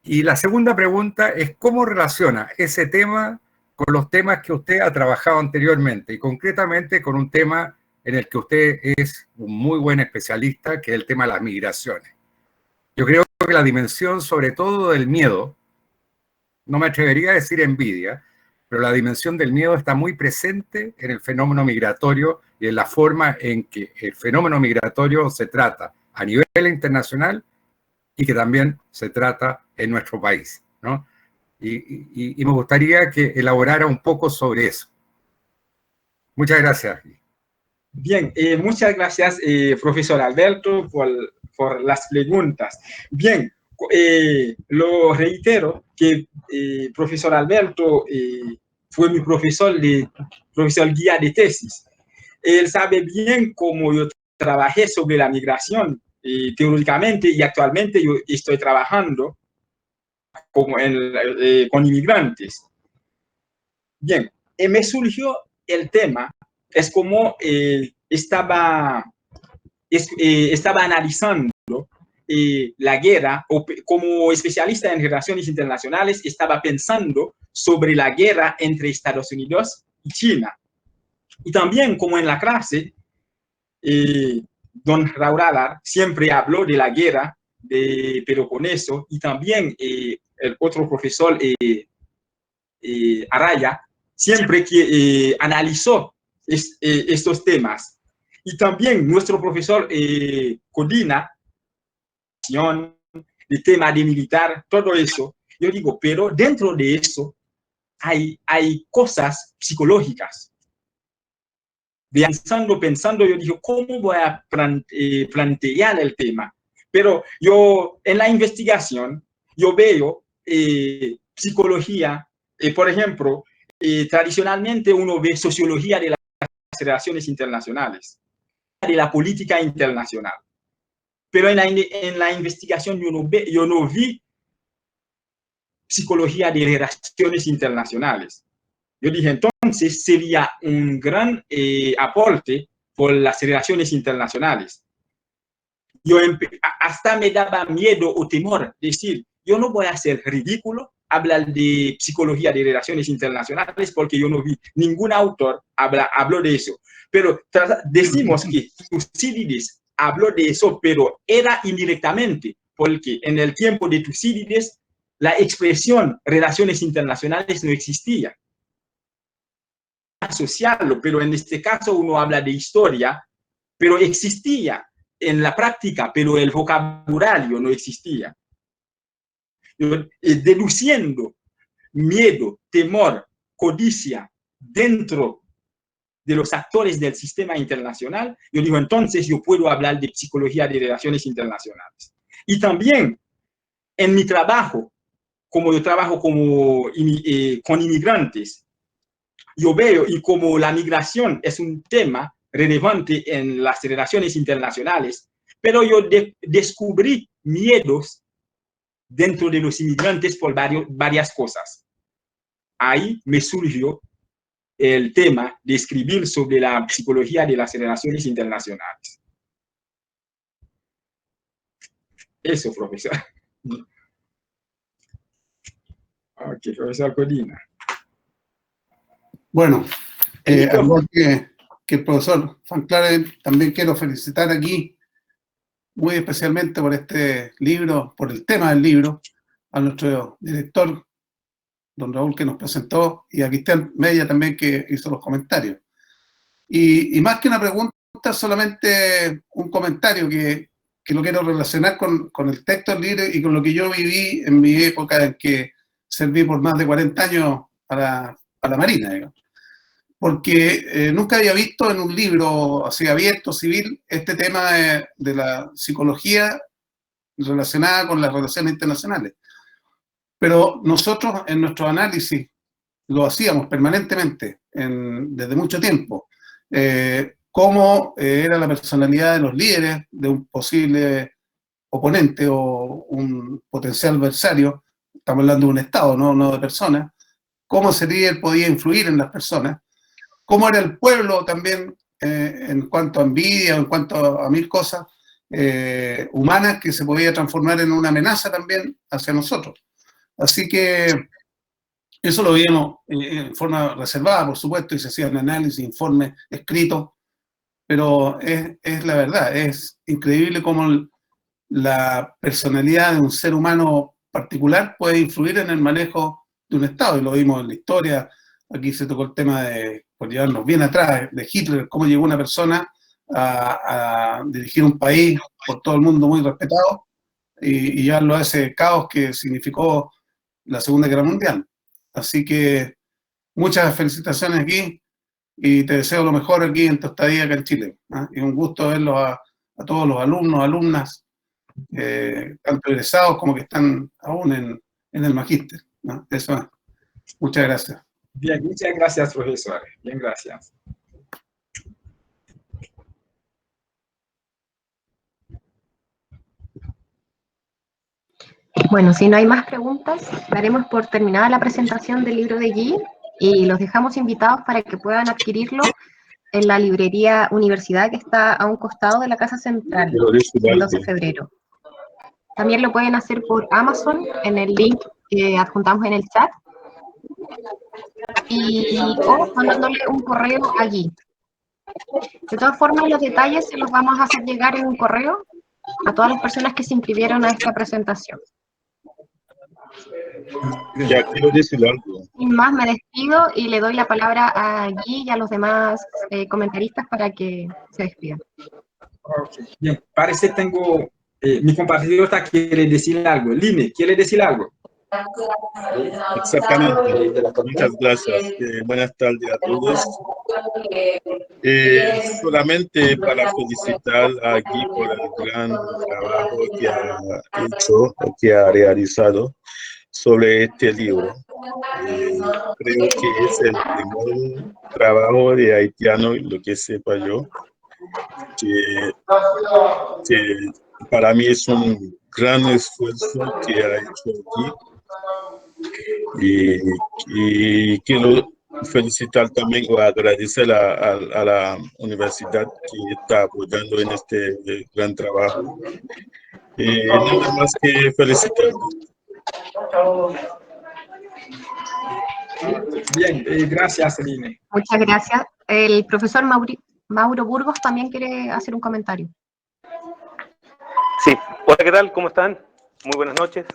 Y la segunda pregunta es, ¿cómo relaciona ese tema con los temas que usted ha trabajado anteriormente? Y concretamente con un tema en el que usted es un muy buen especialista, que es el tema de las migraciones. Yo creo que la dimensión, sobre todo del miedo, no me atrevería a decir envidia, pero la dimensión del miedo está muy presente en el fenómeno migratorio y en la forma en que el fenómeno migratorio se trata a nivel internacional y que también se trata en nuestro país, ¿no? Y me gustaría que elaborara un poco sobre eso. Muchas gracias. Bien, muchas gracias, profesor Alberto, por las preguntas. Bien, lo reitero que profesor Alberto fue mi profesor guía de tesis. Él sabe bien cómo yo trabajé sobre la migración teóricamente, y actualmente yo estoy trabajando con inmigrantes. Bien, me surgió el tema, es como estaba analizando la guerra, o como especialista en relaciones internacionales, estaba pensando sobre la guerra entre Estados Unidos y China. Y también, como en la clase, don Raúl Alar siempre habló de la guerra de Peloponeso, y también el otro profesor, Araya, siempre que analizó estos temas. Y también nuestro profesor Codina, el tema de militar, todo eso. Yo digo, pero dentro de eso hay cosas psicológicas. Pensando, yo digo, ¿cómo voy a plantear el tema? Pero yo, en la investigación, yo veo psicología, por ejemplo, tradicionalmente uno ve sociología de las relaciones internacionales, de la política internacional. Pero en la investigación yo no vi psicología de relaciones internacionales. Yo dije, entonces sería un gran aporte por las relaciones internacionales. Yo hasta me daba miedo o temor decir, yo no voy a ser ridículo hablar de psicología de relaciones internacionales porque yo no vi ningún autor habló de eso. Pero decimos que Tucídides habló de eso, pero era indirectamente, porque en el tiempo de Tucídides la expresión relaciones internacionales no existía. Asociarlo, pero en este caso uno habla de historia, pero existía en la práctica, pero el vocabulario no existía. Deduciendo miedo, temor, codicia dentro de los actores del sistema internacional, yo digo, entonces yo puedo hablar de psicología de relaciones internacionales. Y también en mi trabajo, como yo trabajo con inmigrantes, yo veo, y como la migración es un tema relevante en las relaciones internacionales, pero yo descubrí miedos dentro de los inmigrantes por varias cosas. Ahí me surgió el tema de escribir sobre la psicología de las relaciones internacionales. Eso, profesor. Ok, profesor Codina. Bueno, al igual que el profesor Van Claren, también quiero felicitar aquí, muy especialmente por este libro, por el tema del libro, a nuestro director, don Raúl, que nos presentó, y a Cristian Mella también, que hizo los comentarios. Y más que una pregunta, solamente un comentario que lo quiero relacionar con el texto del libro y con lo que yo viví en mi época en que serví por más de 40 años a la Marina, digamos. Porque nunca había visto en un libro así abierto, civil, este tema de la psicología relacionada con las relaciones internacionales. Pero nosotros en nuestro análisis lo hacíamos permanentemente, desde mucho tiempo. Cómo era la personalidad de los líderes de un posible oponente o un potencial adversario, estamos hablando de un Estado, no de personas, cómo ese líder podía influir en las personas, cómo era el pueblo también en cuanto a envidia, en cuanto a mil cosas humanas que se podía transformar en una amenaza también hacia nosotros. Así que eso lo vimos en forma reservada, por supuesto, y se hacían análisis, informes, escritos, pero es la verdad, es increíble cómo la personalidad de un ser humano particular puede influir en el manejo de un Estado, y lo vimos en la historia. Aquí se tocó el tema de, por llevarnos bien atrás, de Hitler, cómo llegó una persona a dirigir un país por todo el mundo muy respetado y llevarlo a ese caos que significó la Segunda Guerra Mundial. Así que muchas felicitaciones aquí y te deseo lo mejor aquí en tu estadía acá en Chile. Y un gusto verlos a todos los alumnos, alumnas, tanto egresados como que están aún en el magíster. Eso es. Muchas gracias. Bien, muchas gracias, profesor. Bien, gracias. Bueno, si no hay más preguntas, daremos por terminada la presentación del libro de Guy y los dejamos invitados para que puedan adquirirlo en la librería Universidad, que está a un costado de la Casa Central, el 12 de febrero. También lo pueden hacer por Amazon, en el link que adjuntamos en el chat, o mandándole un correo allí. De todas formas, los detalles se los vamos a hacer llegar en un correo a todas las personas que se inscribieron a esta presentación. Ya quiero decir algo. Sin más, me despido y le doy la palabra a Guy y a los demás comentaristas para que se despidan. Okay. Bien, parece que tengo, mi compatriota quiere decir algo. Line, ¿quiere decir algo? Exactamente. Muchas gracias. Buenas tardes a todos. Solamente para felicitar a Guy por el gran trabajo que ha hecho, que ha realizado sobre este libro. Creo que es el primer trabajo de haitiano, lo que sepa yo, que para mí es un gran esfuerzo que ha hecho aquí. Y quiero felicitar también o agradecer a la universidad que está apoyando en este gran trabajo. Nada más que felicitar. Bien, gracias, Line. Muchas gracias. El profesor Mauro Burgos también quiere hacer un comentario. Sí, hola, ¿qué tal? ¿Cómo están? Muy buenas noches.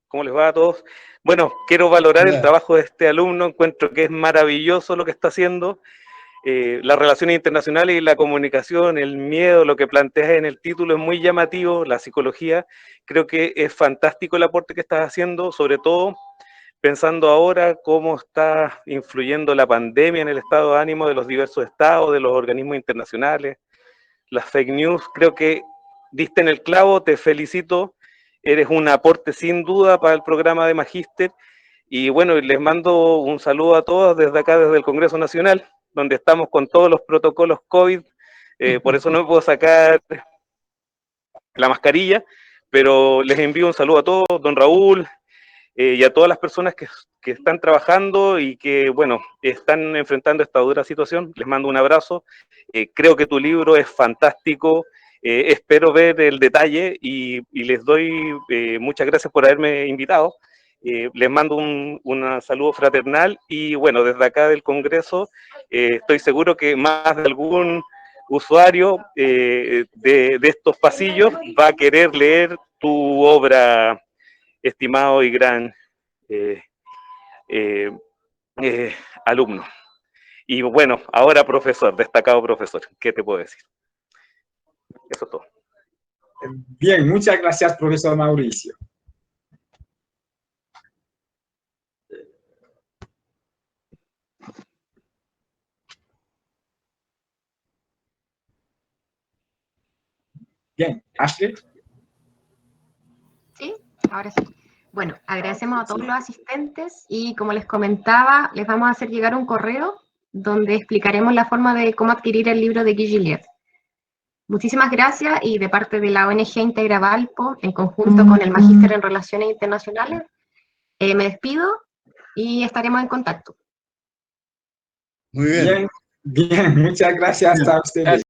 ¿Cómo les va a todos? Bueno, quiero valorar el trabajo de este alumno, encuentro que es maravilloso lo que está haciendo. Las relaciones internacionales y la comunicación, el miedo, lo que planteas en el título es muy llamativo, la psicología. Creo que es fantástico el aporte que estás haciendo, sobre todo pensando ahora cómo está influyendo la pandemia en el estado de ánimo de los diversos estados, de los organismos internacionales, las fake news. Creo que diste en el clavo, te felicito. Eres un aporte sin duda para el programa de Magíster. Y bueno, les mando un saludo a todos desde acá, desde el Congreso Nacional, donde estamos con todos los protocolos COVID. Por eso no me puedo sacar la mascarilla, pero les envío un saludo a todos, don Raúl, y a todas las personas que están trabajando y que, bueno, están enfrentando esta dura situación. Les mando un abrazo. Creo que tu libro es fantástico. Espero ver el detalle y les doy muchas gracias por haberme invitado. Les mando un saludo fraternal y bueno, desde acá del Congreso estoy seguro que más de algún usuario de estos pasillos va a querer leer tu obra, estimado y gran alumno. Y bueno, ahora profesor, destacado profesor, ¿qué te puedo decir? Eso es todo. Bien, muchas gracias, profesor Mauricio. Bien, Ashley. Sí, ahora sí. Bueno, agradecemos a todos los asistentes y como les comentaba, les vamos a hacer llegar un correo donde explicaremos la forma de cómo adquirir el libro de Guy Gilliatt. Muchísimas gracias y de parte de la ONG Integra Valpo, en conjunto con el Magíster en Relaciones Internacionales, me despido y estaremos en contacto. Muy bien. Bien, muchas gracias a ustedes.